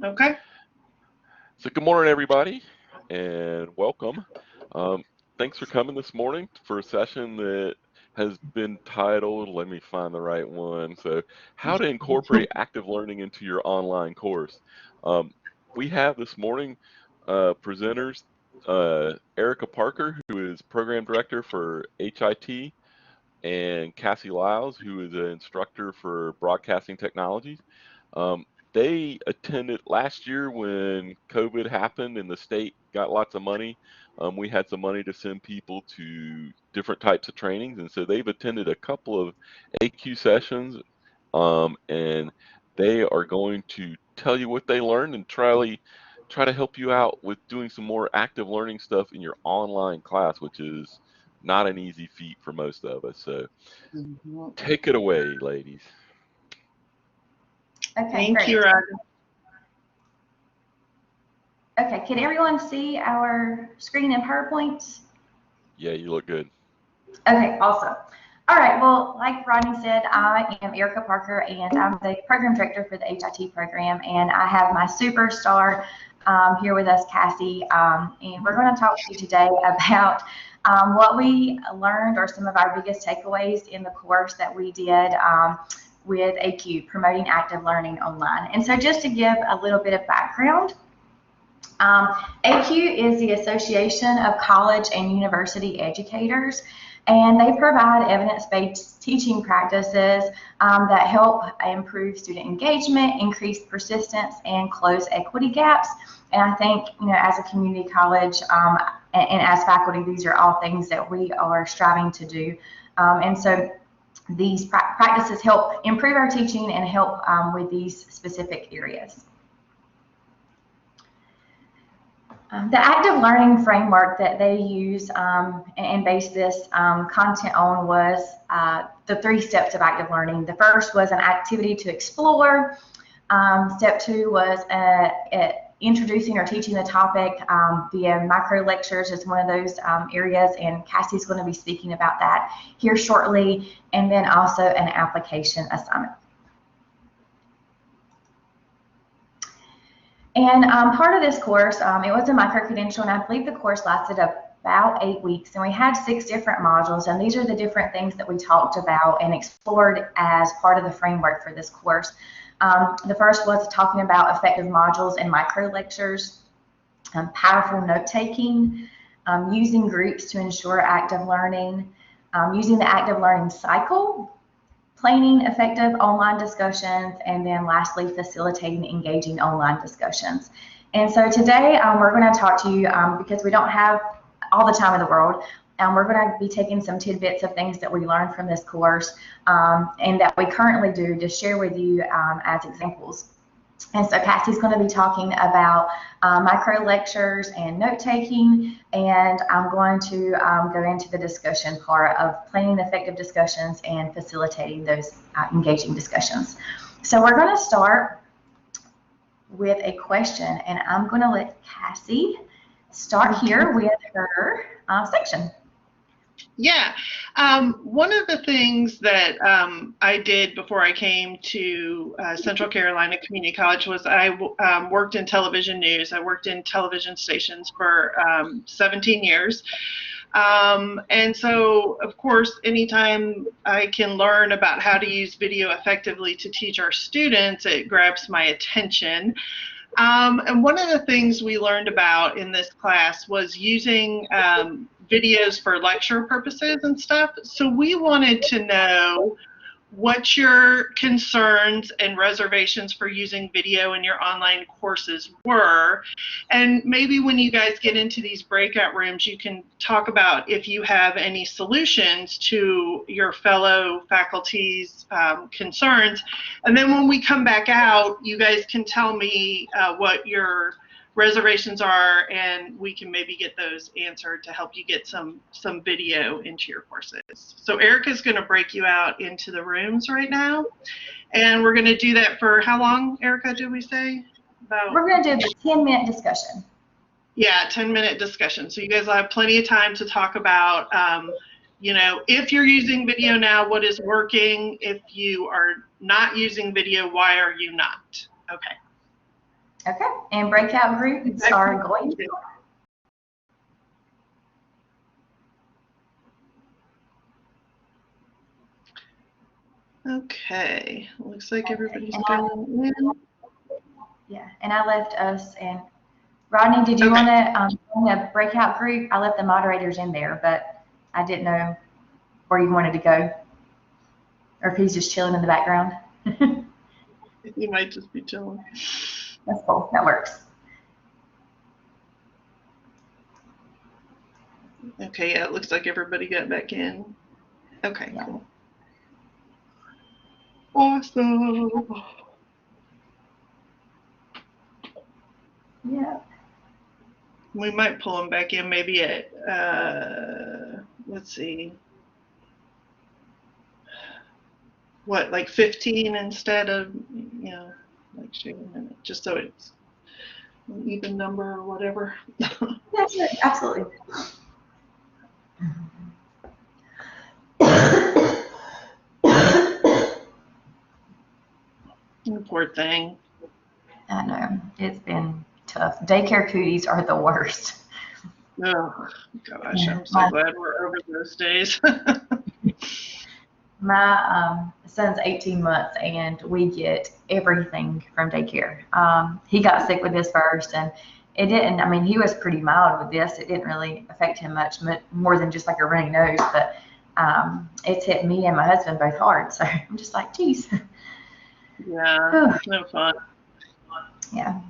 Okay. So good morning, everybody, and welcome. Um, Thanks for coming this morning for a session that has been titled, let me find the right one. So, how to incorporate active learning into your online course. Um, we have this morning presenters, Erica Parker, who is Program Director for HIT, and Cassie Lyles, who is an instructor for Broadcasting Technologies. Um, they attended last year when COVID happened and the state got lots of money. We had some money to send people to different types of trainings, and so they've attended a couple of ACUE sessions, and they are going to tell you what they learned and try to help you out with doing some more active learning stuff in your online class, which is not an easy feat for most of us. So Mhm. take it away, ladies. Okay, Thank you, great. Roger. Okay, can everyone see our screen in PowerPoint? Yeah, you look good. Okay, awesome. All right, well, like Rodney said, I am Erica Parker, and I'm the program director for the HIT program, and I have my superstar here with us, Cassie, and we're going to talk to you today about what we learned or some of our biggest takeaways in the course that we did with ACUE, Promoting Active Learning Online. And so just to give a little bit of background, um, ACUE is the Association of College and University Educators, and they provide evidence-based teaching practices that help improve student engagement, increase persistence, and close equity gaps. And I think, as a community college and as faculty, these are all things that we are striving to do. And so these practices help improve our teaching and help with these specific areas. The active learning framework that they use and base this content on was the 3 steps of active learning. The first was an activity to explore. Step 2 was introducing or teaching the topic via micro lectures is one of those areas, and Cassie's going to be speaking about that here shortly, and then also an application assignment. And part of this course, it was a micro-credential, and I believe the course lasted about 8 weeks, and we had 6 different modules, and these are the different things that we talked about and explored as part of the framework for this course. The first was talking about effective modules and micro-lectures, powerful note-taking, using groups to ensure active learning, using the active learning cycle, planning effective online discussions, and then lastly, facilitating engaging online discussions. And so today we're going to talk to you because we don't have all the time in the world. We're going to be taking some tidbits of things that we learned from this course and that we currently do to share with you as examples. And so Cassie's going to be talking about micro lectures and note taking, and I'm going to go into the discussion part of planning effective discussions and facilitating those engaging discussions. So we're going to start with a question, and I'm going to let Cassie start here with her section. Yeah. One of the things that I did before I came to Central Carolina Community College was I worked in television news. I worked in television stations for 17 years. And so, of course, anytime I can learn about how to use video effectively to teach our students, it grabs my attention. And one of the things we learned about in this class was using videos for lecture purposes and stuff. So we wanted to know what your concerns and reservations for using video in your online courses were. And maybe when you guys get into these breakout rooms, you can talk about if you have any solutions to your fellow faculty's concerns. And then when we come back out, you guys can tell me what your reservations are, and we can maybe get those answered to help you get some video into your courses. So Erica's going to break you out into the rooms right now, and we're going to do that for how long, Erica, did we say? We're going to do a 10-minute discussion. Yeah, 10-minute discussion. So you guys will have plenty of time to talk about if you're using video now, what is working? If you are not using video, why are you not? Okay. Okay, and breakout groups are going. Okay, looks like everybody's going in. Yeah, and I left us and Rodney, did you want to join a breakout group? I left the moderators in there, but I didn't know where you wanted to go, or if he's just chilling in the background. He might just be chilling. That's cool. That works. Okay, yeah, it looks like everybody got back in. Okay, yeah. Cool. Awesome. Yeah. We might pull them back in maybe at, let's see, what, like 15 instead of, you know, like share a minute, just so it's an even number or whatever. That's right. Absolutely. Poor thing. I know. It's been tough. Daycare cooties are the worst. Oh, gosh, I'm so glad we're over those days. My son's 18 months, and we get everything from daycare. He got sick with this first, and it didn't, I mean, he was pretty mild with this. It didn't really affect him much more than just like a runny nose, but it's hit me and my husband both hard. So I'm just like, geez. Yeah, no fun. Yeah.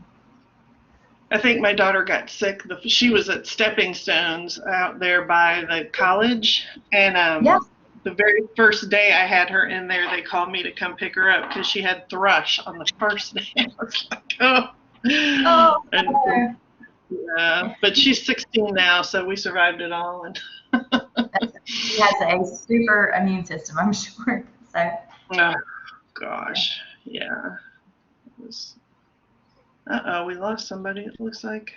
I think my daughter got sick. She was at Stepping Stones out there by the college, and the very first day I had her in there, they called me to come pick her up because she had thrush on the first day. I was like, oh. And, yeah, but she's 16 now, so we survived it all. And she has a super immune system, I'm sure. So. Oh, gosh, yeah. Uh-oh, we lost somebody, it looks like.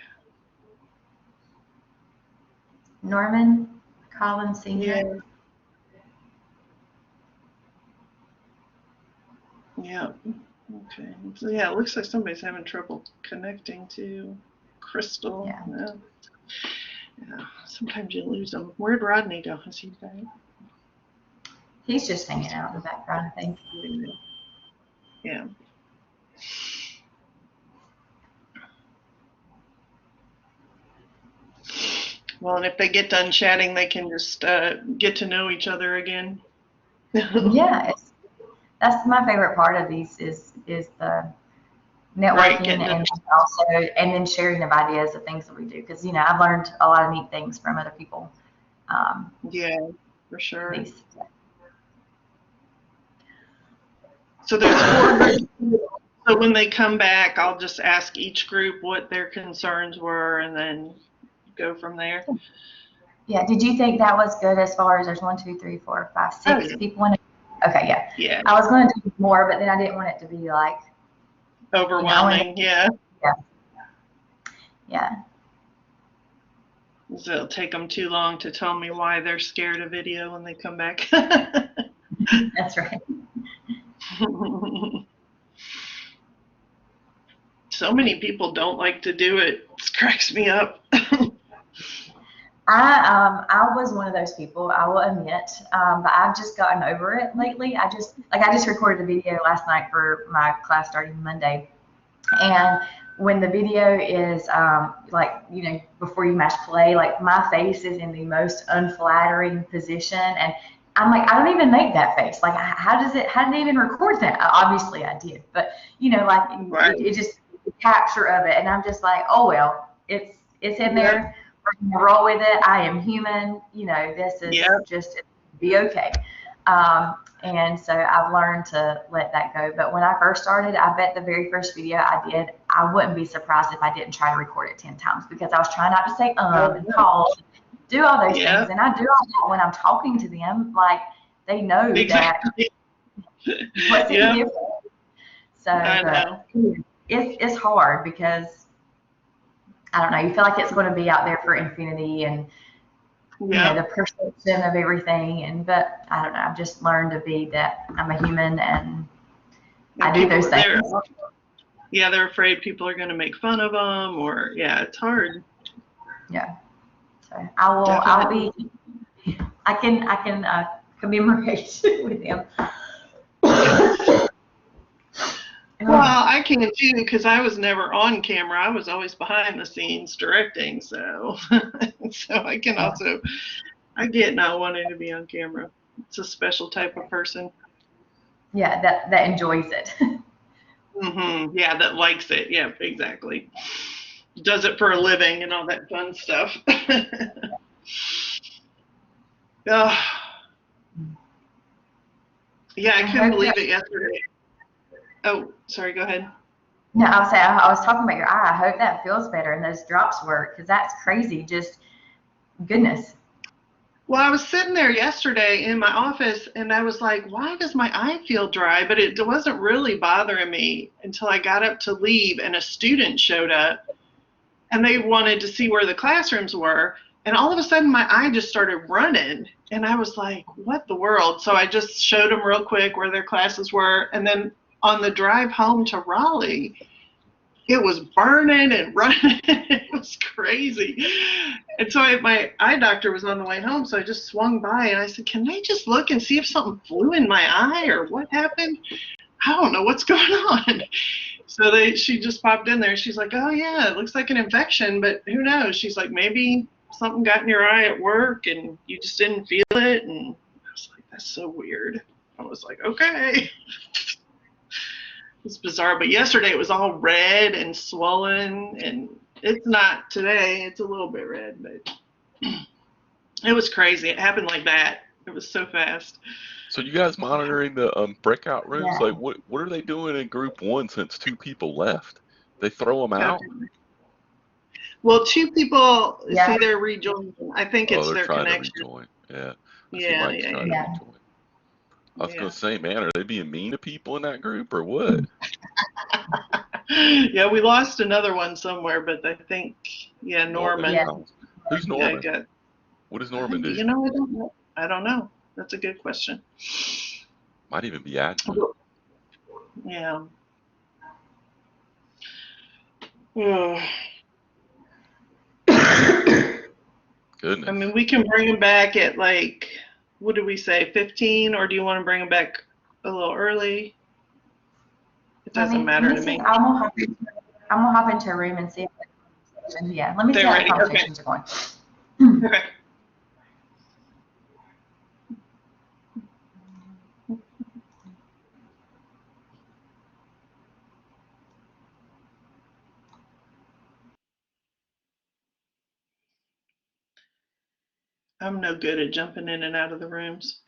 Norman Collins Sr. Yeah. Okay. So yeah, it looks like somebody's having trouble connecting to Crystal. Yeah. Yeah. Sometimes you lose them. Where'd Rodney go? Is he back? He's just hanging out in the background, I think. Yeah. Well, and if they get done chatting, they can just get to know each other again. Yeah, that's my favorite part of these is the networking, right, and also then sharing of ideas of things that we do, because I've learned a lot of neat things from other people. Yeah, for sure. These. So there's 4 groups. So when they come back, I'll just ask each group what their concerns were, and then go from there. Yeah. Did you think that was good as far as there's 1, 2, 3, 4, 5, 6 people in it? Okay. Yeah. Yeah. I was going to do more, but then I didn't want it to be like overwhelming. Yeah. Yeah. Yeah. So it'll take them too long to tell me why they're scared of video when they come back. That's right. So many people don't like to do it. It cracks me up. I was one of those people, I will admit, but I've just gotten over it lately. I just recorded a video last night for my class starting Monday, and when the video is before you mash play, like my face is in the most unflattering position, and I'm like, I don't even make that face. Like, how did it even record that? Obviously I did, but right. it just the capture of it, and I'm just like, oh well, it's in there. We're gonna roll with it. I am human. This is just be okay. And so I've learned to let that go. But when I first started, I bet the very first video I did, I wouldn't be surprised if I didn't try to record it 10 times, because I was trying not to say and pause, do all those things. And I do all that when I'm talking to them, like they know that what's any different. So it's hard because I don't know, you feel like it's going to be out there for infinity, and the perception of everything, but I don't know, I've just learned to be that I'm a human and I do those things. yeah, they're afraid people are going to make fun of them, or yeah, it's hard. Yeah. So I'll be, I can commemorate with him. Well, I can too, because I was never on camera. I was always behind the scenes directing, so so I can also, I get not wanting to be on camera. It's a special type of person. Yeah, that enjoys it. Yeah, that likes it. Yeah, exactly. Does it for a living and all that fun stuff. Oh, yeah, I couldn't believe it yesterday. Oh, sorry, go ahead. No, I was saying, I was talking about your eye. I hope that feels better and those drops work, because that's crazy. Just goodness. Well, I was sitting there yesterday in my office and I was like, why does my eye feel dry? But it wasn't really bothering me until I got up to leave and a student showed up and they wanted to see where the classrooms were. And all of a sudden my eye just started running. And I was like, what the world? So I just showed them real quick where their classes were. And then on the drive home to Raleigh, it was burning and running. It was crazy. And so my eye doctor was on the way home, so I just swung by and I said, can they just look and see if something flew in my eye or what happened? I don't know what's going on. So she just popped in there. She's like, oh yeah, it looks like an infection, but who knows? She's like, maybe something got in your eye at work and you just didn't feel it. And I was like, that's so weird. I was like, okay. It's bizarre, but yesterday it was all red and swollen, and it's not today. It's a little bit red, but it was crazy. It happened like that. It was so fast. So you guys monitoring the breakout rooms? Yeah. Like, what are they doing in group one since 2 people left? They throw them out? Well, 2 people Yeah. see they're rejoining. I think Oh, it's they're their trying to connection. rejoin. Yeah, I see Yeah, Mike's yeah, trying to Yeah. rejoin. I was gonna say, man, are they being mean to people in that group or what? yeah. We lost another one somewhere, but I think, yeah, Norman. Yeah. Who's Yeah, Norman? What does Norman do? you know, I don't know. I don't know. That's a good question. Might even be admin. Yeah. Ugh. Goodness. I mean, we can bring them back at like, what did we say, 15, or do you want to bring them back a little early? It doesn't matter to me. I'm gonna hop into a room and see if yeah, let me see how the conversations are going. Okay. I'm no good at jumping in and out of the rooms.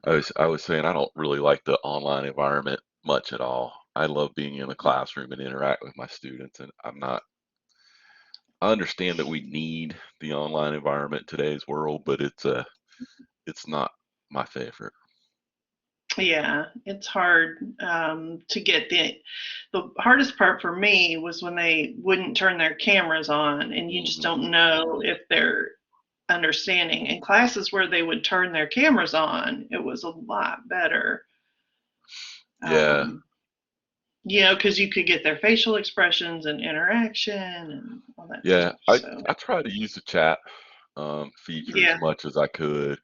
I was saying I don't really like the online environment much at all. I love being in the classroom and interact with my students, and I understand that we need the online environment in today's world, but it's not my favorite. Yeah, it's hard to get the hardest part for me was when they wouldn't turn their cameras on and you just don't know if they're understanding. In classes where they would turn their cameras on, it was a lot better. Yeah. You know, because you could get their facial expressions and interaction and all that Yeah, stuff. So I try to use the chat feature yeah, as much as I could,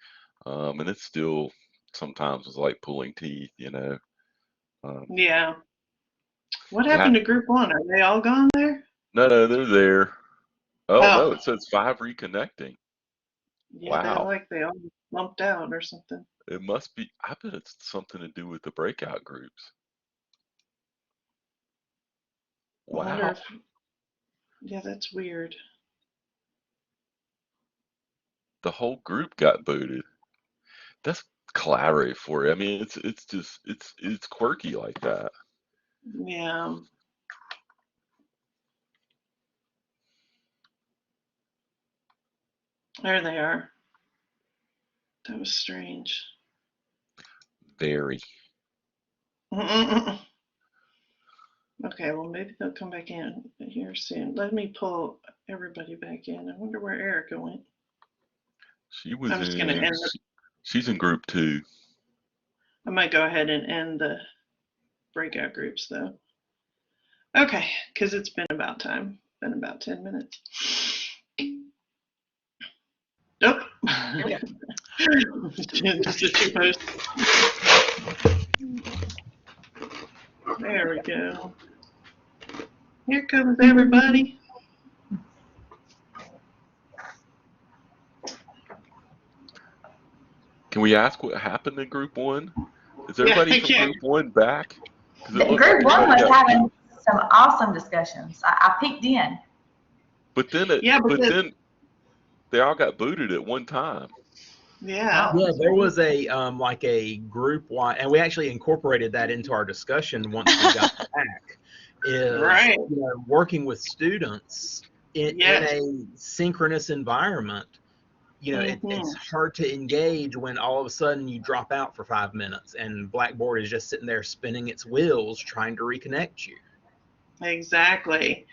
and it still sometimes was like pulling teeth, you know. yeah. What Yeah, happened to group one? Are they all gone there? no, they're there. Oh no, Oh, it says 5 reconnecting. yeah, they're Wow, like they all lumped out or something. it must be. I bet it's something to do with the breakout groups. I wonder Wow, if, yeah, that's weird. the whole group got booted. That's collaborative for you. I mean, it's just it's quirky like that. Yeah, there they are. That was strange. Very. Okay, well, maybe they'll come back in here soon. Let me pull everybody back in. I wonder where Erica went. She was I'm just going to in. end. She's in group 2. I might go ahead and end the breakout groups though. Okay, because it's been about time. Been about 10 minutes. Nope. Okay. Just the 2 posts. There we go. Here comes everybody. Can we ask what happened in group 1? Is everybody from group 1 back? Group 1 was having some awesome discussions. I peeked in. But then they all got booted at one time. Yeah. Yeah, there was a like a group wide, and we actually incorporated that into our discussion once we got back. Is right. You know, working with students in a synchronous environment. You know, it's hard to engage when all of a sudden you drop out for 5 minutes and Blackboard is just sitting there spinning its wheels trying to reconnect you. Exactly.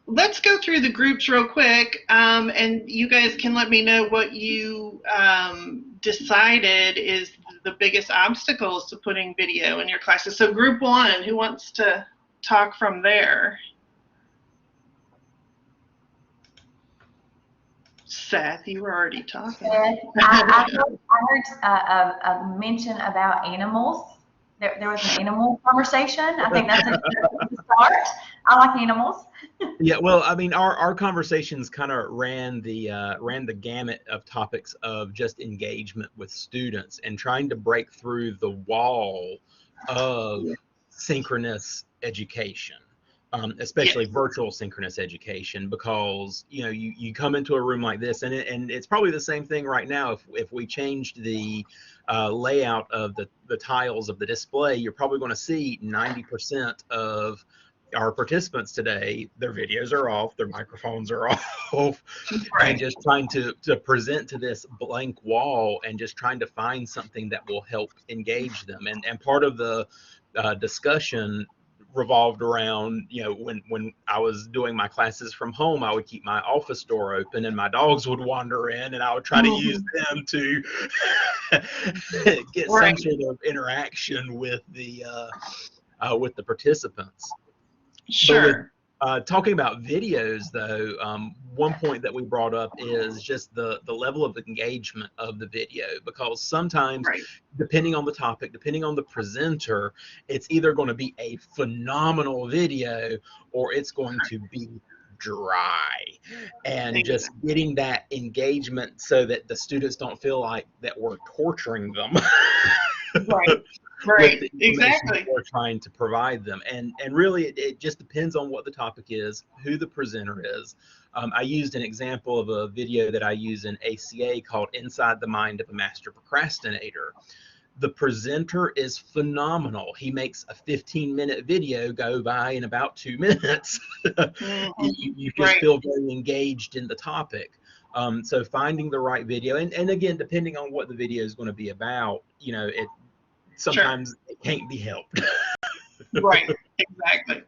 Let's go through the groups real quick, and you guys can let me know what you decided is the biggest obstacles to putting video in your classes. So group 1, who wants to talk from there? Seth, you were already talking. I heard a mention about animals. There was an animal conversation. I think that's a good start. I like animals. Yeah, well, I mean, our conversations kind of ran the gamut of topics of just engagement with students and trying to break through the wall of synchronous education. Especially virtual synchronous education, because you know you come into a room like this, and it's probably the same thing right now. If we changed the layout of the tiles of the display, you're probably going to see 90% of our participants today, their videos are off, their microphones are off, and just trying to present to this blank wall and just trying to find something that will help engage them. And part of the discussion revolved around, you know, when I was doing my classes from home, I would keep my office door open and my dogs would wander in, and I would try to use them to get some sort of interaction with the participants. Sure. Talking about videos, though, one point that we brought up is just the level of engagement of the video, because sometimes, depending on the topic, depending on the presenter, it's either going to be a phenomenal video or it's going to be dry. And just getting that engagement so that the students don't feel like that we're torturing them. Right, exactly. We're trying to provide them, and really it just depends on what the topic is, who the presenter is. I used an example of a video that I use in ACA called "Inside the Mind of a Master Procrastinator." The presenter is phenomenal. He makes a 15-minute video go by in about 2 minutes. You just feel very engaged in the topic. So finding the right video, and again, depending on what the video is going to be about, you know, sometimes it can't be helped. Right, exactly.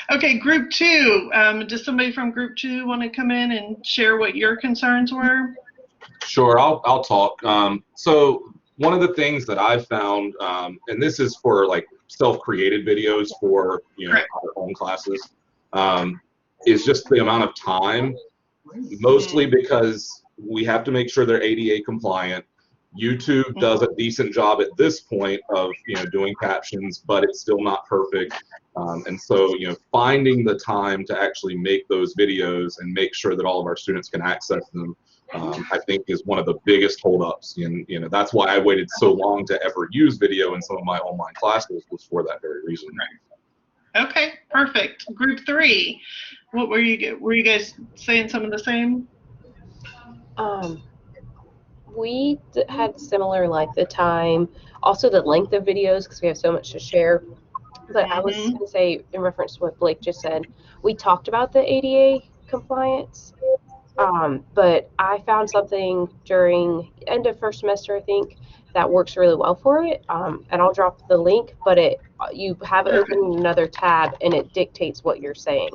Okay, group 2. Does somebody from group 2 want to come in and share what your concerns were? Sure, I'll talk. So one of the things that I've found, and this is for like self-created videos for our own classes, is just the amount of time. Mostly because we have to make sure they're ADA compliant. YouTube does a decent job at this point of doing captions, but it's still not perfect. And so finding the time to actually make those videos and make sure that all of our students can access them, I think is one of the biggest holdups. And that's why I waited so long to ever use video in some of my online classes, was for that very reason. Okay, perfect. Group 3, what were you guys saying some of the same? We had similar, like the time, also the length of videos, because we have so much to share. But I was going to say, in reference to what Blake just said, we talked about the ADA compliance, but I found something during end of first semester, I think, that works really well for it. And I'll drop the link, but you have it open in another tab and it dictates what you're saying.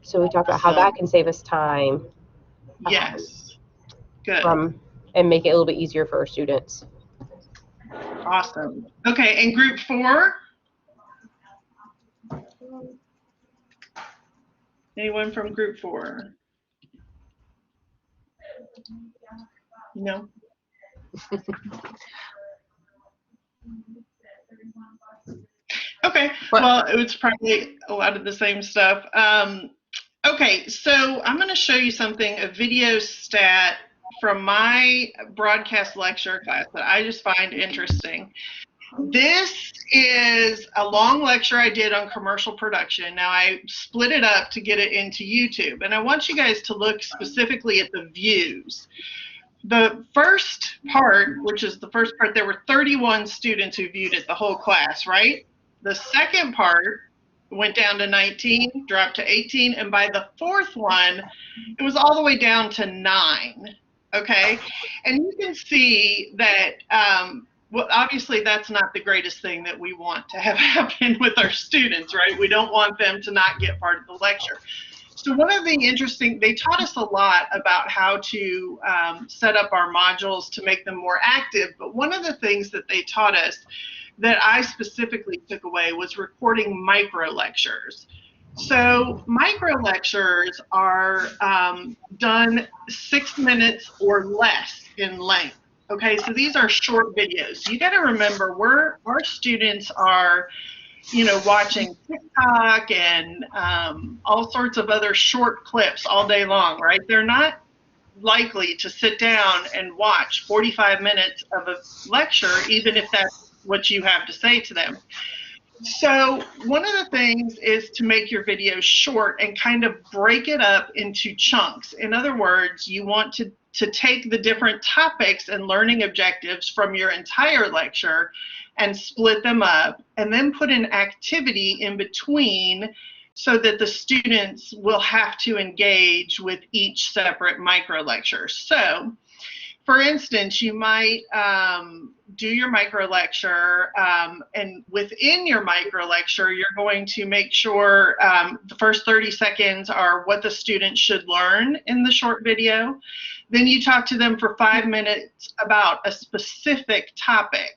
So we talked about how that can save us time. Yes. Good. And make it a little bit easier for our students. Awesome. Okay, and group 4? Anyone from group 4? No? Okay, well, it's probably a lot of the same stuff. Okay, so I'm going to show you something, a video stat from my broadcast lecture class that I just find interesting. This is a long lecture I did on commercial production. Now, I split it up to get it into YouTube, and I want you guys to look specifically at the views. The first part, which is the first part, there were 31 students who viewed it, the whole class, right? The second part went down to 19, dropped to 18, and by the fourth one, it was all the way down to 9, okay? And you can see that, well, obviously that's not the greatest thing that we want to have happen with our students, right? We don't want them to not get part of the lecture. So one of the interesting, they taught us a lot about how to set up our modules to make them more active, but one of the things that they taught us that I specifically took away was recording micro lectures. So micro lectures are done 6 minutes or less in length. Okay, so these are short videos. So you got to remember, our students are, you know, watching TikTok and all sorts of other short clips all day long, right? They're not likely to sit down and watch 45 minutes of a lecture, even if that's what you have to say to them. So one of the things is to make your videos short and kind of break it up into chunks. In other words, you want to take the different topics and learning objectives from your entire lecture and split them up, and then put an activity in between so that the students will have to engage with each separate micro lecture. So, for instance, you might do your micro lecture, and within your micro lecture, you're going to make sure the first 30 seconds are what the student should learn in the short video. Then you talk to them for 5 minutes about a specific topic.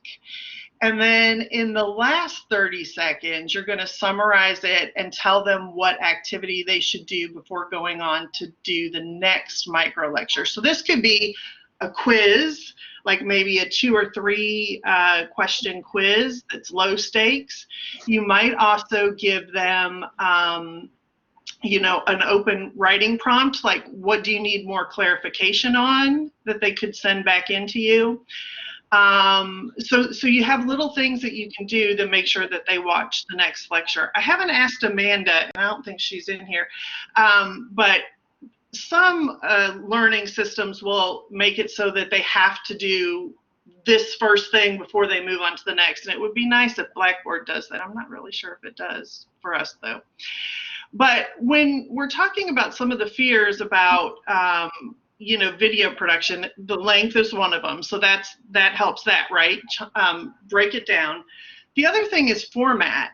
And then in the last 30 seconds, you're going to summarize it and tell them what activity they should do before going on to do the next micro lecture. So this could be a quiz, like maybe a 2 or 3 question quiz that's low stakes. You might also give them, you know, an open writing prompt, like what do you need more clarification on, that they could send back into you. So you have little things that you can do to make sure that they watch the next lecture. I haven't asked Amanda, and I don't think she's in here, but some learning systems will make it so that they have to do this first thing before they move on to the next. And it would be nice if Blackboard does that. I'm not really sure if it does for us, though. But when we're talking about some of the fears about you know, video production, the length is one of them. So that helps that, right? Break it down. The other thing is format.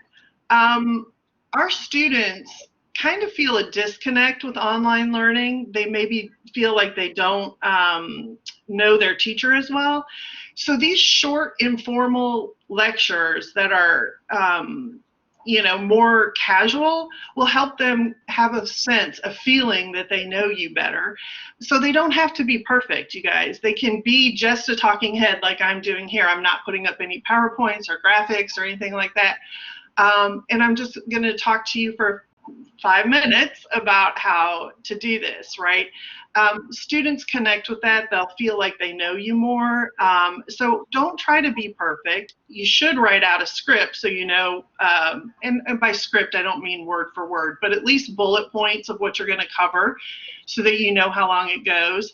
Our students kind of feel a disconnect with online learning. They maybe feel like they don't know their teacher as well. So these short, informal lectures that are you know, more casual will help them have a sense, a feeling that they know you better. So they don't have to be perfect, you guys. They can be just a talking head like I'm doing here. I'm not putting up any PowerPoints or graphics or anything like that. And I'm just going to talk to you for 5 minutes about how to do this, right? Students connect with that. They'll feel like they know you more. So don't try to be perfect. You should write out a script so you know, and by script, I don't mean word for word, but at least bullet points of what you're going to cover so that you know how long it goes.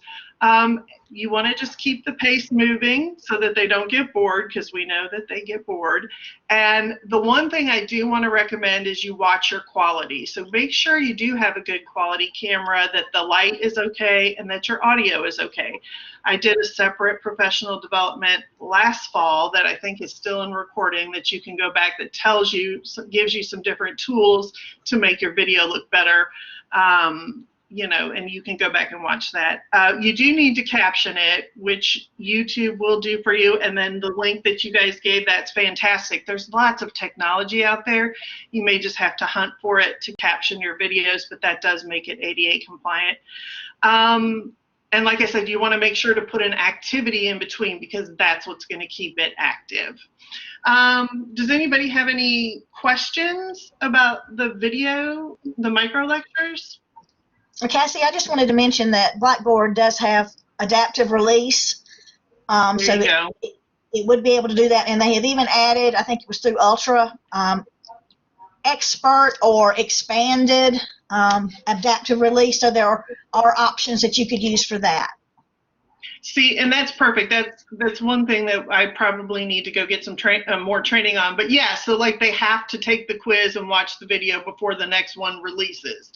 You want to just keep the pace moving so that they don't get bored, because we know that they get bored. And the one thing I do want to recommend is you watch your quality. So make sure you do have a good quality camera, that the light is okay, and that your audio is okay. I did a separate professional development last fall that I think is still in recording, that you can go back, that tells you, gives you some different tools to make your video look better. You know, and you can go back and watch that. You do need to caption it, which YouTube will do for you. And then the link that you guys gave, that's fantastic. There's lots of technology out there. You may just have to hunt for it to caption your videos, but that does make it ADA compliant. And like I said, you want to make sure to put an activity in between, because that's what's going to keep it active. Does anybody have any questions about the video, the micro lectures? Well, Cassie, I just wanted to mention that Blackboard does have adaptive release, so that it would be able to do that. And they have even added, I think it was through Ultra, expert or expanded adaptive release. So there are options that you could use for that. See, and that's perfect. That's one thing that I probably need to go get some more training on. But yeah, so like they have to take the quiz and watch the video before the next one releases.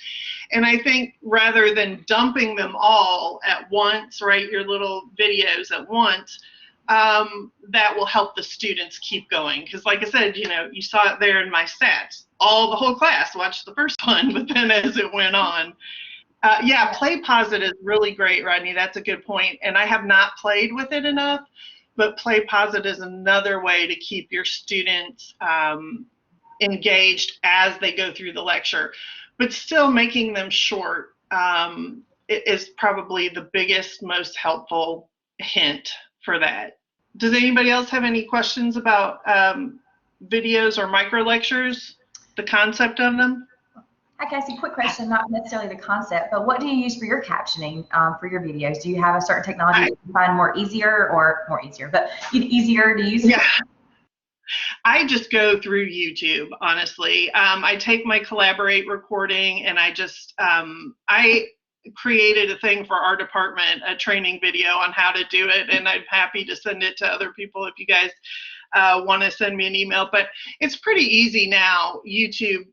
And I think rather than dumping them all at once, right, your little videos at once, that will help the students keep going. Because like I said, you know, you saw it there in my stats. The whole class watched the first one, but then as it went on. Yeah, Play Pause It is really great, Rodney. That's a good point. And I have not played with it enough, but Play Pause It is another way to keep your students engaged as they go through the lecture. But still making them short is probably the biggest, most helpful hint for that. Does anybody else have any questions about videos or micro lectures, the concept of them? Hi, Cassie, quick question, not necessarily the concept, but what do you use for your captioning for your videos? Do you have a certain technology that you find easier to use? Yeah. I just go through YouTube, honestly. I take my Collaborate recording and I just, I created a thing for our department, a training video on how to do it, and I'm happy to send it to other people if you guys want to send me an email. But it's pretty easy now. YouTube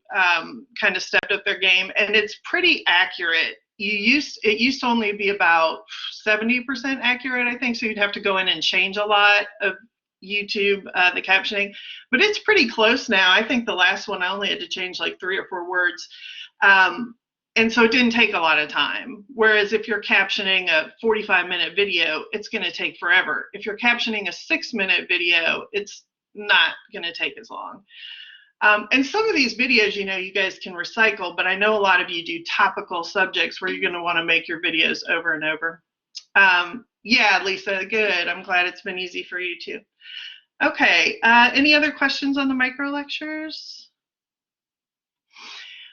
kind of stepped up their game, and it's pretty accurate. It used to only be about 70% accurate, I think, so you'd have to go in and change a lot of YouTube, the captioning, but it's pretty close now. I think the last one I only had to change like 3 or 4 words. And so it didn't take a lot of time. Whereas if you're captioning a 45-minute video, it's going to take forever. If you're captioning a 6-minute video, it's not going to take as long. And some of these videos, you know, you guys can recycle, but I know a lot of you do topical subjects where you're going to want to make your videos over and over. Yeah, Lisa, good. I'm glad it's been easy for you too. Okay, any other questions on the micro lectures?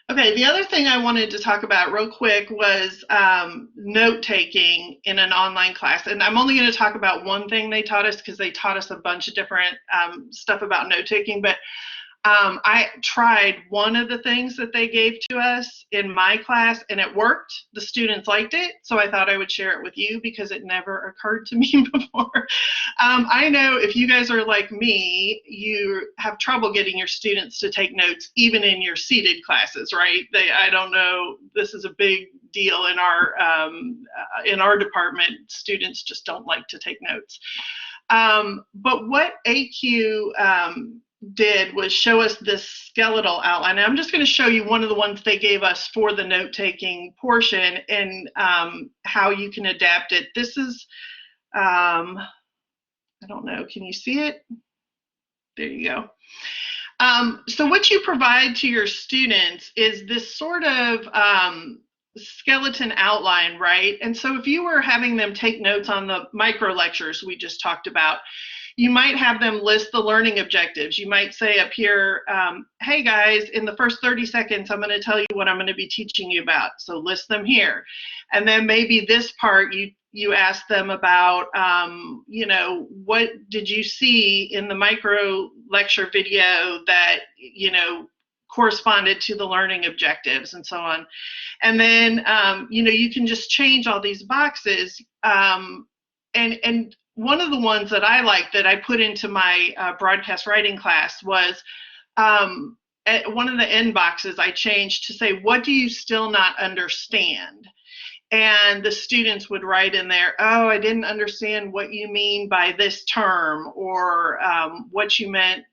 Okay, the other thing I wanted to talk about real quick was note-taking in an online class. And I'm only going to talk about one thing they taught us, because they taught us a bunch of different stuff about note-taking. But I tried one of the things that they gave to us in my class, and it worked. The students liked it, so I thought I would share it with you because it never occurred to me before. I know if you guys are like me, you have trouble getting your students to take notes, even in your seated classes, right? I don't know, this is a big deal in our department. Students just don't like to take notes. But what ACUE did was show us this skeletal outline. And I'm just going to show you one of the ones they gave us for the note-taking portion, and how you can adapt it. This is, I don't know, can you see it? There you go. So what you provide to your students is this sort of skeleton outline, right? And so if you were having them take notes on the micro lectures we just talked about, you might have them list the learning objectives. You might say up here, hey guys, in the first 30 seconds, I'm going to tell you what I'm going to be teaching you about. So list them here. And then maybe this part, you ask them about, you know, what did you see in the micro lecture video that, you know, corresponded to the learning objectives and so on. And then, you can just change all these boxes. And one of the ones that I like that I put into my broadcast writing class was at one of the end boxes I changed to say, what do you still not understand? And the students would write in there, oh, I didn't understand what you mean by this term, or what you meant,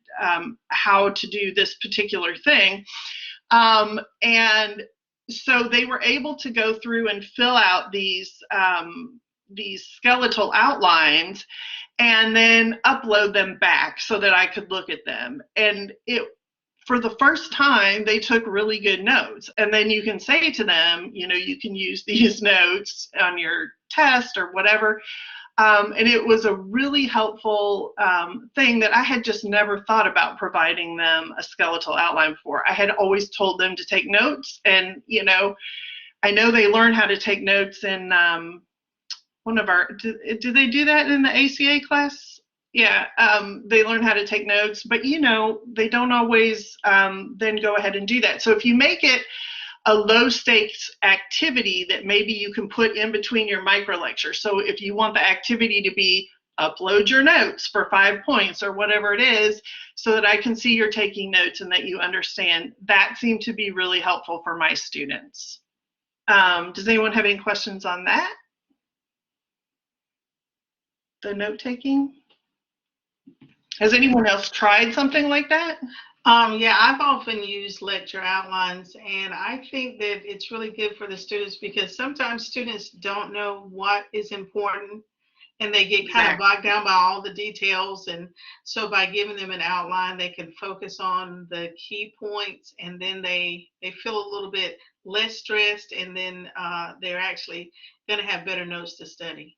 how to do this particular thing. And so they were able to go through and fill out these skeletal outlines and then upload them back so that I could look at them. And for the first time, they took really good notes. And then you can say to them, you can use these notes on your test or whatever. And it was a really helpful thing that I had just never thought about providing them a skeletal outline for. I had always told them to take notes. And, I know they learn how to take notes in one of our, do they do that in the ACA class? Yeah, they learn how to take notes, but they don't always then go ahead and do that. So if you make it a low stakes activity that maybe you can put in between your micro lectures. So if you want the activity to be upload your notes for 5 points or whatever it is, so that I can see you're taking notes and that you understand, that seemed to be really helpful for my students. Does anyone have any questions on that? The note taking? Has anyone else tried something like that? Yeah, I've often used lecture outlines, and I think that it's really good for the students because sometimes students don't know what is important and they get kind of bogged down by all the details. And so by giving them an outline, they can focus on the key points, and then they feel a little bit less stressed, and then they're actually going to have better notes to study.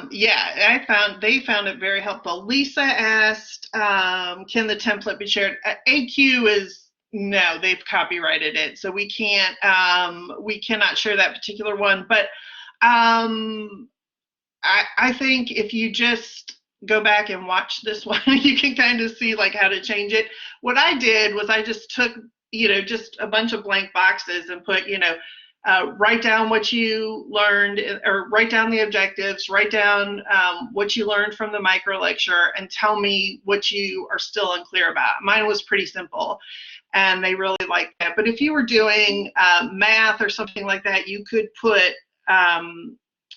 Yeah, they found it very helpful. Lisa asked, can the template be shared? ACUE is, no, they've copyrighted it, so we cannot share that particular one. But I think if you just go back and watch this one, you can kind of see like how to change it. What I did was I just took, just a bunch of blank boxes and put, write down what you learned, or write down the objectives, write down what you learned from the micro lecture, and tell me what you are still unclear about. Mine was pretty simple, and they really liked that. But if you were doing math or something like that, you could put,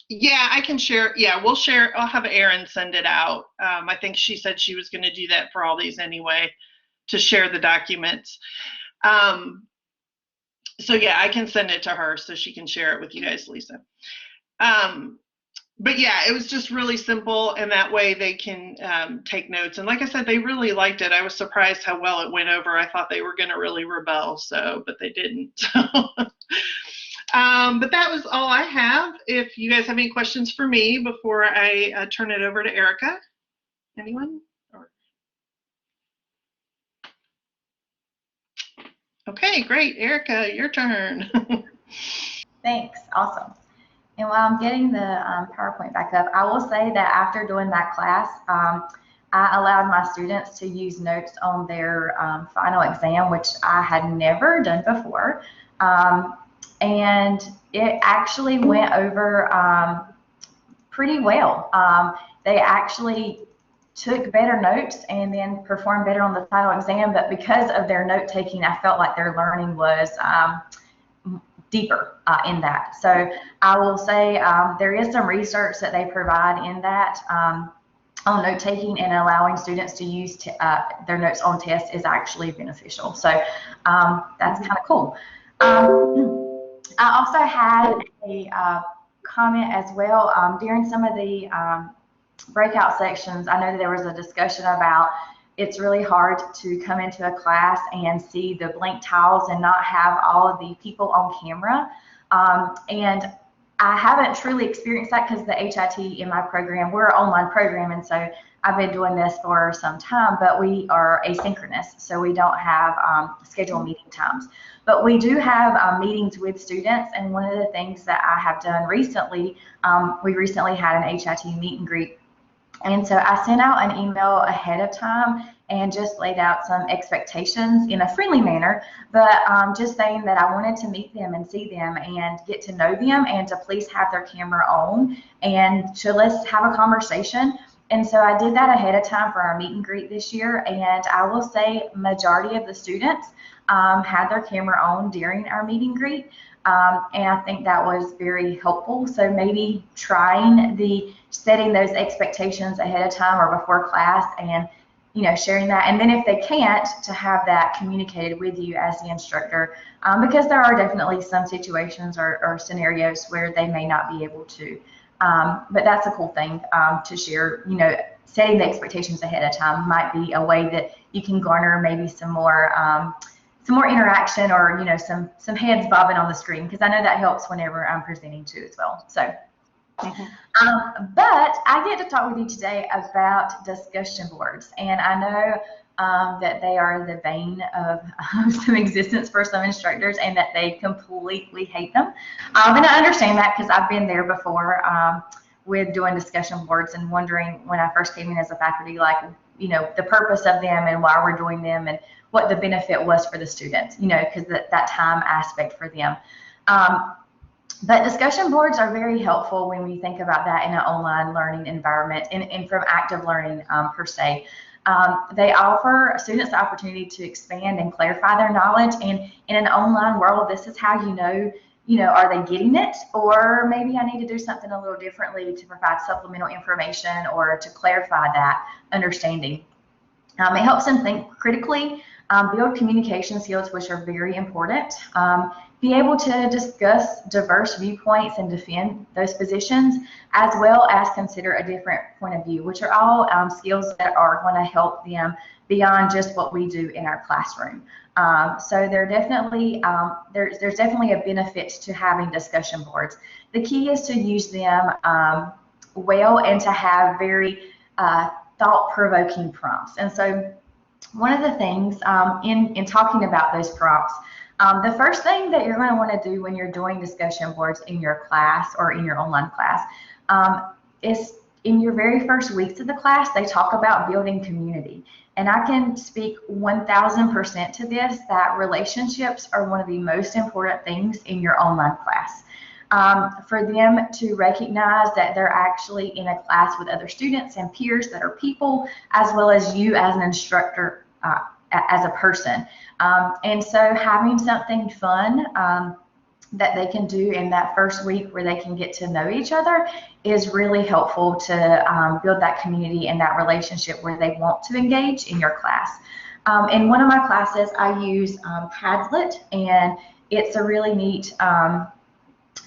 yeah, I can share. Yeah, we'll share. I'll have Erin send it out. I think she said she was going to do that for all these anyway, to share the documents. So yeah, I can send it to her so she can share it with you guys, Lisa. But yeah, it was just really simple, and that way they can take notes. And like I said, they really liked it. I was surprised how well it went over. I thought they were going to really rebel, but they didn't. But that was all I have. If you guys have any questions for me before I turn it over to Erica. Anyone? Okay, great. Erica, your turn. Thanks. Awesome. And while I'm getting the PowerPoint back up, I will say that after doing that class, I allowed my students to use notes on their final exam, which I had never done before. And it actually went over pretty well. They actually took better notes and then performed better on the final exam, but because of their note taking, I felt like their learning was deeper in that. So I will say there is some research that they provide in that on note taking, and allowing students to use their notes on tests is actually beneficial. So that's kind of cool. I also had a comment as well during some of the breakout sections. I know that there was a discussion about it's really hard to come into a class and see the blank tiles and not have all of the people on camera. And I haven't truly experienced that because the HIT in my program, we're an online program, and so I've been doing this for some time, but we are asynchronous, so we don't have scheduled meeting times. But we do have meetings with students, and one of the things that I have done recently, we recently had an HIT meet and greet. And so I sent out an email ahead of time and just laid out some expectations in a friendly manner, but just saying that I wanted to meet them and see them and get to know them, and to please have their camera on and to let's have a conversation. And so I did that ahead of time for our meet and greet this year, and I will say majority of the students had their camera on during our meet and greet, and I think that was very helpful. So maybe trying setting those expectations ahead of time or before class, and sharing that, and then if they can't, to have that communicated with you as the instructor, because there are definitely some situations or scenarios where they may not be able to. But that's a cool thing to share. Setting the expectations ahead of time might be a way that you can garner maybe some more interaction, or some heads bobbing on the screen, because I know that helps whenever I'm presenting too as well. So, but I get to talk with you today about discussion boards, and I know that they are the bane of some existence for some instructors, and that they completely hate them. And I understand that, because I've been there before with doing discussion boards and wondering when I first came in as a faculty, like, the purpose of them and why we're doing them and what the benefit was for the students, because that time aspect for them. But discussion boards are very helpful when we think about that in an online learning environment, and from active learning per se. They offer students the opportunity to expand and clarify their knowledge, and in an online world, this is how are they getting it, or maybe I need to do something a little differently to provide supplemental information or to clarify that understanding. It helps them think critically, build communication skills, which are very important, be able to discuss diverse viewpoints and defend those positions, as well as consider a different point of view, which are all skills that are going to help them beyond just what we do in our classroom. So they're definitely, there's definitely a benefit to having discussion boards. The key is to use them well, and to have very thought-provoking prompts. And so one of the things in talking about those prompts, the first thing that you're going to want to do when you're doing discussion boards in your class or in your online class is, in your very first weeks of the class, they talk about building community. And I can speak 1000% to this, that relationships are one of the most important things in your online class. For them to recognize that they're actually in a class with other students and peers that are people, as well as you as an instructor, as a person. And so having something fun that they can do in that first week where they can get to know each other is really helpful to build that community and that relationship where they want to engage in your class. In one of my classes, I use Padlet, and it's a really neat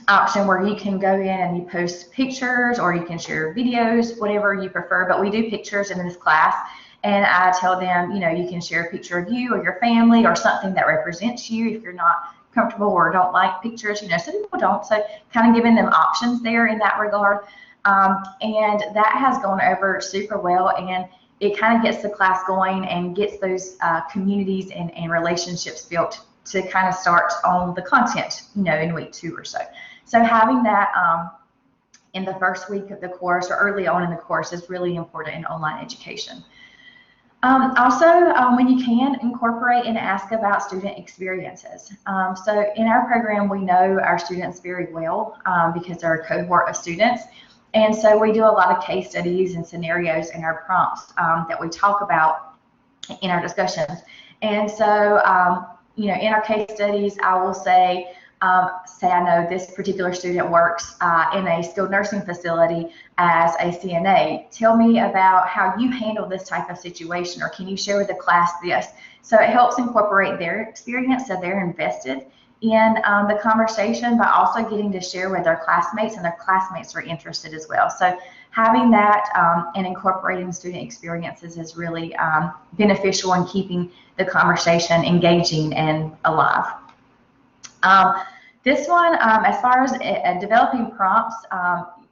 option where you can go in and you post pictures, or you can share videos, whatever you prefer, but we do pictures in this class. And I tell them, you can share a picture of you or your family or something that represents you if you're not comfortable or don't like pictures. Some people don't, so kind of giving them options there in that regard. And that has gone over super well, and it kind of gets the class going and gets those communities and relationships built to kind of start on the content, in week 2 or so. So having that in the first week of the course or early on in the course is really important in online education. Also, when you can, incorporate and ask about student experiences. So in our program, we know our students very well because they're a cohort of students. And so we do a lot of case studies and scenarios in our prompts that we talk about in our discussions. And so, in our case studies, I will say I know this particular student works in a skilled nursing facility as a CNA. Tell me about how you handle this type of situation, or can you share with the class this? So it helps incorporate their experience, so they're invested in the conversation, but also getting to share with their classmates, and their classmates are interested as well. So having that and incorporating student experiences is really beneficial in keeping the conversation engaging and alive. This one, as far as developing prompts,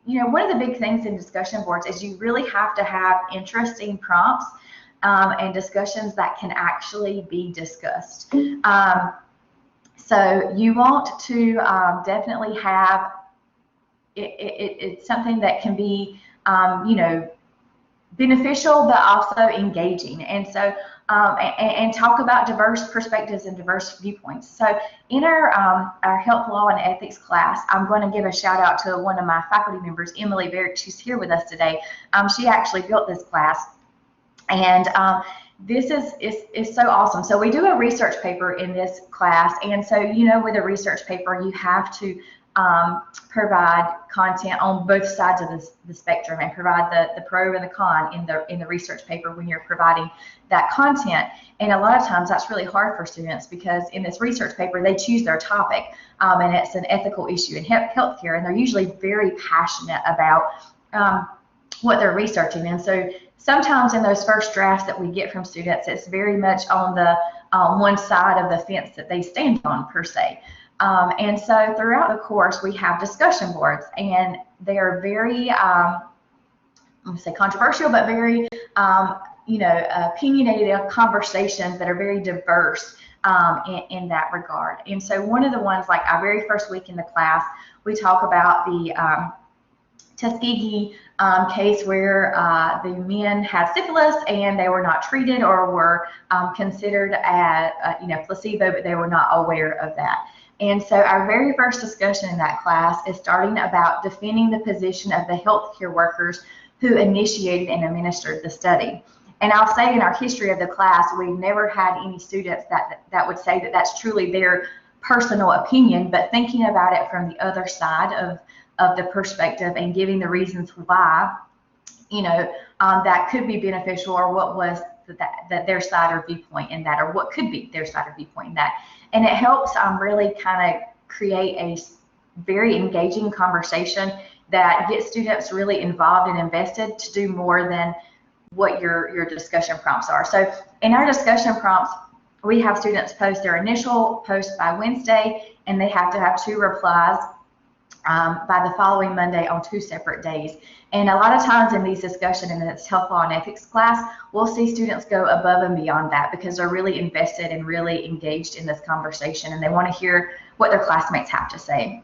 one of the big things in discussion boards is you really have to have interesting prompts and discussions that can actually be discussed. So you want to definitely have it's something that can be, beneficial but also engaging, and so and talk about diverse perspectives and diverse viewpoints. So in our health law and ethics class, I'm going to give a shout out to one of my faculty members, Emily Barrett. She's here with us today. She actually built this class, and this is so awesome. So we do a research paper in this class, and so with a research paper you have to provide content on both sides of the spectrum, and provide the pro and the con in the research paper when you're providing that content. And a lot of times that's really hard for students, because in this research paper they choose their topic, and it's an ethical issue in healthcare, and they're usually very passionate about what they're researching. And so sometimes in those first drafts that we get from students, it's very much on the one side of the fence that they stand on, per se. And so throughout the course we have discussion boards, and they are very I won't say controversial, but very opinionated conversations that are very diverse in that regard. And so one of the ones, like our very first week in the class, we talk about the Tuskegee case where the men had syphilis and they were not treated, or were considered as placebo, but they were not aware of that. And so our very first discussion in that class is starting about defending the position of the healthcare workers who initiated and administered the study. And I'll say, in our history of the class, we've never had any students that would say that that's truly their personal opinion, but thinking about it from the other side of the perspective, and giving the reasons why that could be beneficial, or what was that their side or viewpoint in that, or what could be their side or viewpoint in that. And it helps really kind of create a very engaging conversation that gets students really involved and invested to do more than what your discussion prompts are. So in our discussion prompts, we have students post their initial post by Wednesday, and they have to have 2 replies by the following Monday on 2 separate days. And a lot of times in these discussions, in this health law and ethics class, we'll see students go above and beyond that, because they're really invested and really engaged in this conversation, and they want to hear what their classmates have to say.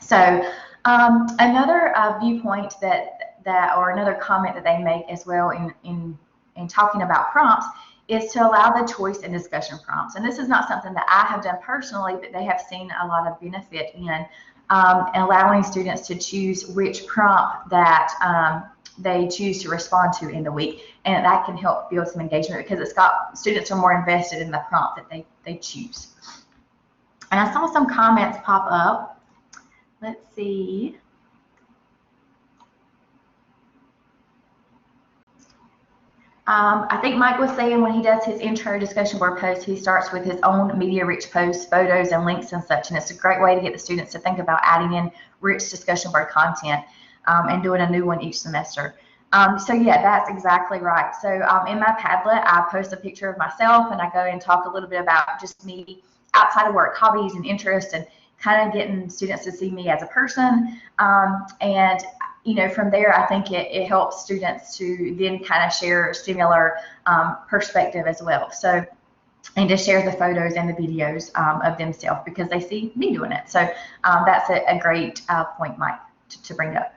So another viewpoint or another comment that they make as well in talking about prompts is to allow the choice in discussion prompts. And this is not something that I have done personally, but they have seen a lot of benefit in allowing students to choose which prompt that they choose to respond to in the week. And that can help build some engagement, because students are more invested in the prompt that they choose. And I saw some comments pop up. Let's see. I think Mike was saying when he does his intro discussion board post, he starts with his own media-rich posts, photos, and links and such. And it's a great way to get the students to think about adding in rich discussion board content and doing a new one each semester. So yeah, that's exactly right. So in my Padlet, I post a picture of myself, and I go and talk a little bit about just me outside of work, hobbies and interests, and kind of getting students to see me as a person. And from there, I think it helps students to then kind of share a similar perspective as well. So, and to share the photos and the videos of themselves, because they see me doing it. So that's a great point, Mike, to bring up.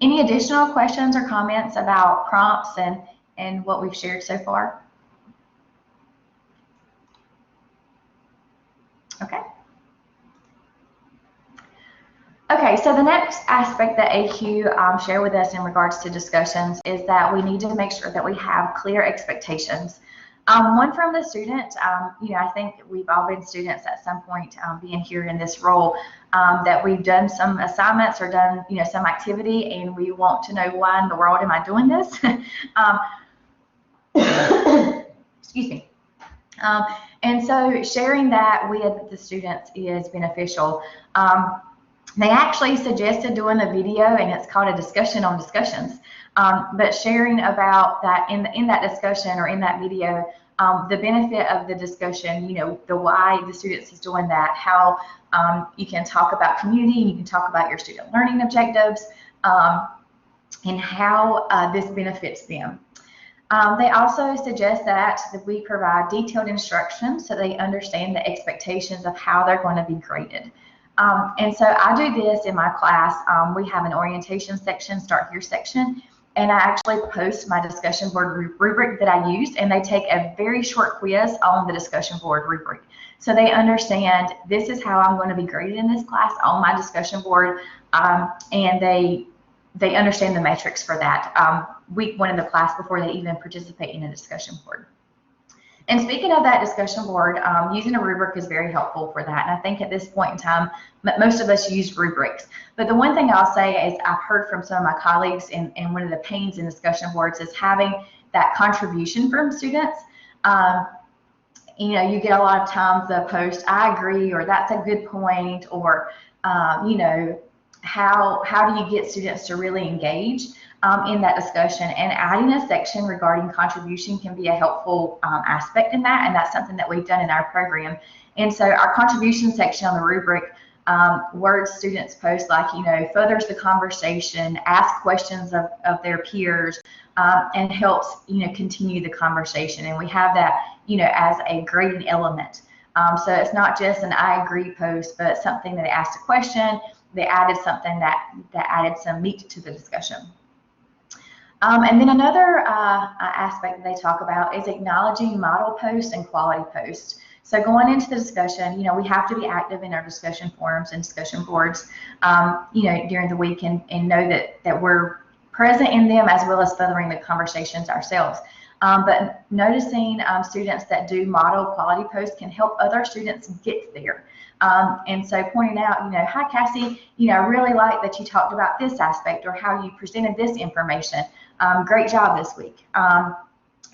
Any additional questions or comments about prompts and what we've shared so far? Okay. Okay, so the next aspect that ACUE shared with us in regards to discussions is that we need to make sure that we have clear expectations. One from the student, I think we've all been students at some point being here in this role, that we've done some assignments or done, some activity, and we want to know, why in the world am I doing this? Excuse me. And so sharing that with the students is beneficial. They actually suggested doing a video, and it's called a discussion on discussions. But sharing about that in that discussion or in that video, the benefit of the discussion, the why the students is doing that, how you can talk about community, you can talk about your student learning objectives, and how this benefits them. They also suggest that we provide detailed instructions so they understand the expectations of how they're going to be graded. And so I do this in my class. We have an orientation section, start here section, and I actually post my discussion board rubric that I use, and they take a very short quiz on the discussion board rubric. So they understand this is how I'm going to be graded in this class on my discussion board, and they understand the metrics for that week one of the class before they even participate in a discussion board. And speaking of that discussion board, using a rubric is very helpful for that. And I think at this point in time, most of us use rubrics. But the one thing I'll say is I've heard from some of my colleagues, and one of the pains in discussion boards is having that contribution from students. You know, you get a lot of times the post, I agree, or that's a good point, or, you know, how do you get students to really engage in that discussion? And adding a section regarding contribution can be a helpful aspect in that, and that's something that we've done in our program. And so our contribution section on the rubric, words students post like, you know, furthers the conversation, ask questions of their peers, and helps, you know, continue the conversation. And we have that, you know, as a grading element. So it's not just an I agree post, but something that asked a question, they added something that added some meat to the discussion. And then another aspect that they talk about is acknowledging model posts and quality posts. So going into the discussion, you know, we have to be active in our discussion forums and discussion boards, you know, during the week, and know that we're present in them as well as furthering the conversations ourselves. But noticing students that do model quality posts can help other students get there. And so pointing out, you know, hi Cassie, you know, I really like that you talked about this aspect, or how you presented this information. Great job this week.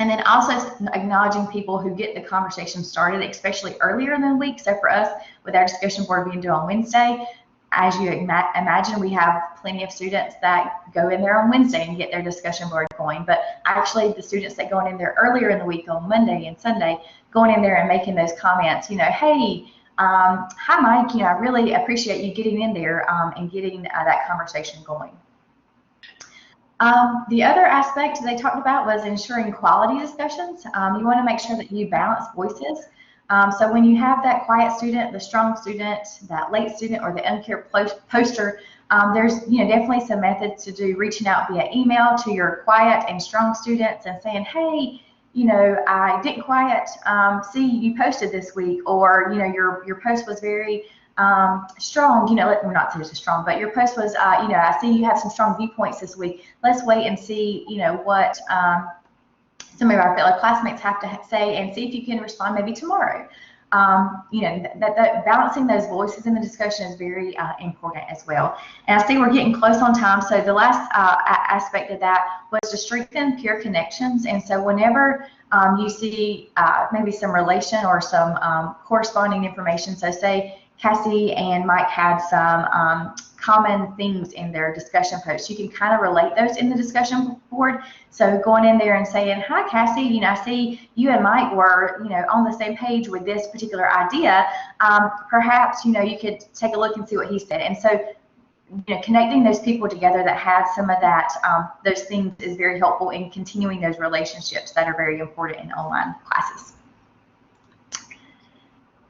And then also acknowledging people who get the conversation started, especially earlier in the week. So for us, with our discussion board being due on Wednesday, as you imagine, we have plenty of students that go in there on Wednesday and get their discussion board going. But actually, the students that go in there earlier in the week on Monday and Sunday, going in there and making those comments, you know, hey, hi Mike, you know, I really appreciate you getting in there and getting that conversation going. The other aspect they talked about was ensuring quality discussions. You want to make sure that you balance voices. So when you have that quiet student, the strong student, that late student, or the unclear poster, there's, you know, definitely some methods to do reaching out via email to your quiet and strong students and saying, hey, you know, I didn't quite see you posted this week, or, you know, your post was very strong, you know, well, not seriously strong, but your post was, you know, I see you have some strong viewpoints this week. Let's wait and see, you know, what some of our fellow classmates have to say, and see if you can respond maybe tomorrow. You know, that balancing those voices in the discussion is very important as well. And I see we're getting close on time, so the last aspect of that was to strengthen peer connections. And so whenever you see maybe some relation or some corresponding information, so say Cassie and Mike had some common things in their discussion posts, you can kind of relate those in the discussion board. So going in there and saying, hi Cassie, you know, I see you and Mike were, you know, on the same page with this particular idea. Perhaps, you know, you could take a look and see what he said. And so, you know, connecting those people together that had some of that, those things is very helpful in continuing those relationships that are very important in online classes.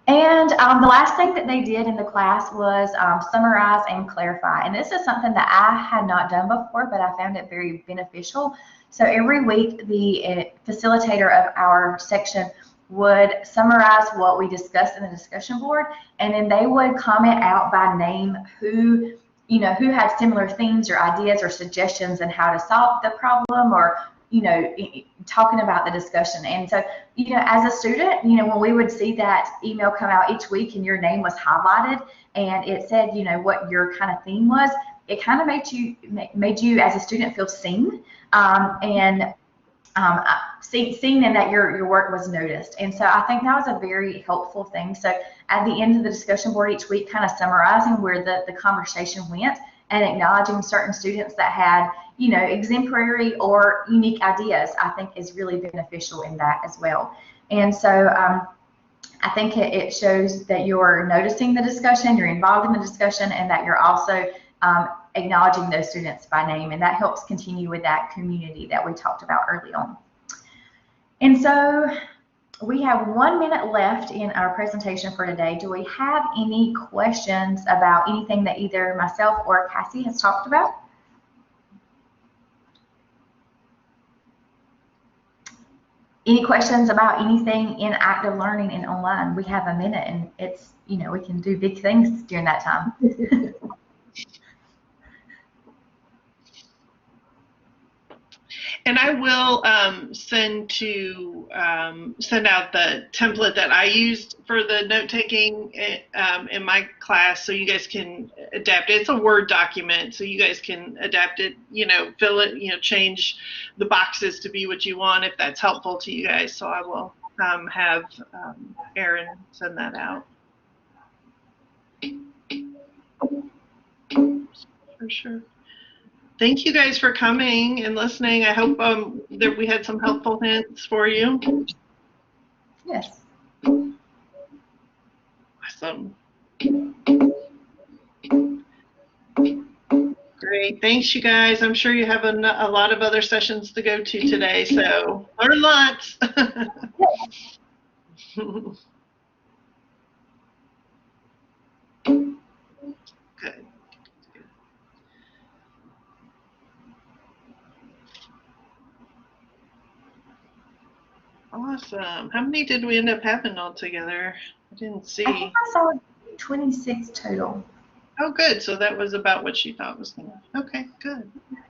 And the last thing that they did in the class was summarize and clarify. And this is something that I had not done before, but I found it very beneficial. So every week, the facilitator of our section would summarize what we discussed in the discussion board, and then they would comment out by name who, you know, who had similar themes or ideas or suggestions on how to solve the problem, or, you know, talking about the discussion. And so, you know, as a student, you know, when we would see that email come out each week and your name was highlighted and it said, you know, what your kind of theme was, it kind of made you as a student feel seen, and seen, and that your work was noticed. And so I think that was a very helpful thing. So at the end of the discussion board each week, kind of summarizing where the conversation went, and acknowledging certain students that had, you know, exemplary or unique ideas, I think is really beneficial in that as well. And so I think it shows that you're noticing the discussion, you're involved in the discussion, and that you're also acknowledging those students by name, and that helps continue with that community that we talked about early on. And so we have 1 minute left in our presentation for today. Do we have any questions about anything that either myself or Cassie has talked about? any questions about anything in active learning and online, we have a minute, and it's, you know, we can do big things during that time. And I will send out the template that I used for the note taking in my class, so you guys can adapt it. It's a Word document, so you guys can adapt it. You know, fill it. You know, change the boxes to be what you want if that's helpful to you guys. So I will have Erin send that out. For sure. Thank you guys for coming and listening. I hope that we had some helpful hints for you. Yes. Awesome. Great. Thanks, you guys. I'm sure you have a lot of other sessions to go to today, so learn lots. Good. Awesome. How many did we end up having all together? I didn't see. I think I saw 26 total. Oh, good. So that was about what she thought was going to. Okay, good.